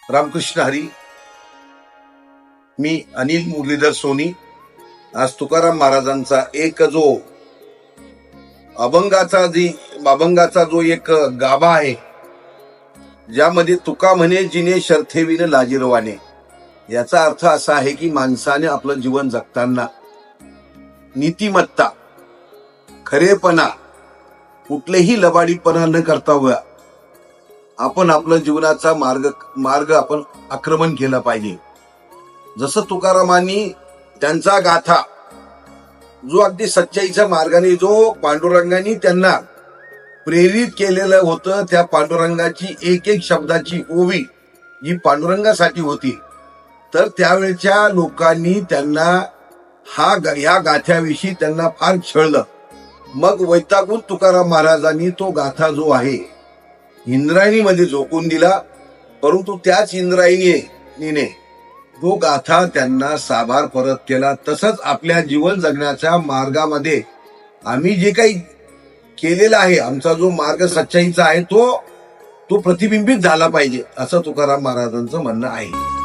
रामकृष्ण हरी. मी Anil Muralidhar Sony. आज तुकाराम महाराजांचा एक जो अभंगाचा जो एक गाभा आहे, ज्यामध्ये तुका म्हणे जिने शर्थेविन लाजिरवाने. याचा अर्थ असा आहे की माणसाने आपलं जीवन जगताना नीतिमत्ता, खरेपणा, कुठलेही लबाडीपणा न करता हुआ आपण आपलं जीवनाचा मार्ग आपण आक्रमण केला पाहिजे. जसं तुकारामांनी त्यांचा गाथा जो अगदी सच्चाईच्या मार्गाने जो पांडुरंगाने त्यांना प्रेरित केलेलं होतं, त्या पांडुरंगाची एक एक शब्दाची ओवी जी पांडुरंगासाठी होती, तर त्यावेळच्या लोकांनी त्यांना ह्या गाथ्याविषयी त्यांना फार छळलं. मग वैतागून तुकाराम महाराजांनी तो गाथा जो आहे इंद्रायणीमध्ये झोकून दिला. परंतु त्याच इंद्रायणीने तो गाथा त्यांना साभार परत केला. तसंच आपल्या जीवन जगण्याच्या मार्गामध्ये आम्ही जे काही केलेला आहे, आमचा जो मार्ग सच्चाईचा आहे तो प्रतिबिंबित झाला पाहिजे, असं तुकाराम महाराजांचं म्हणणं आहे.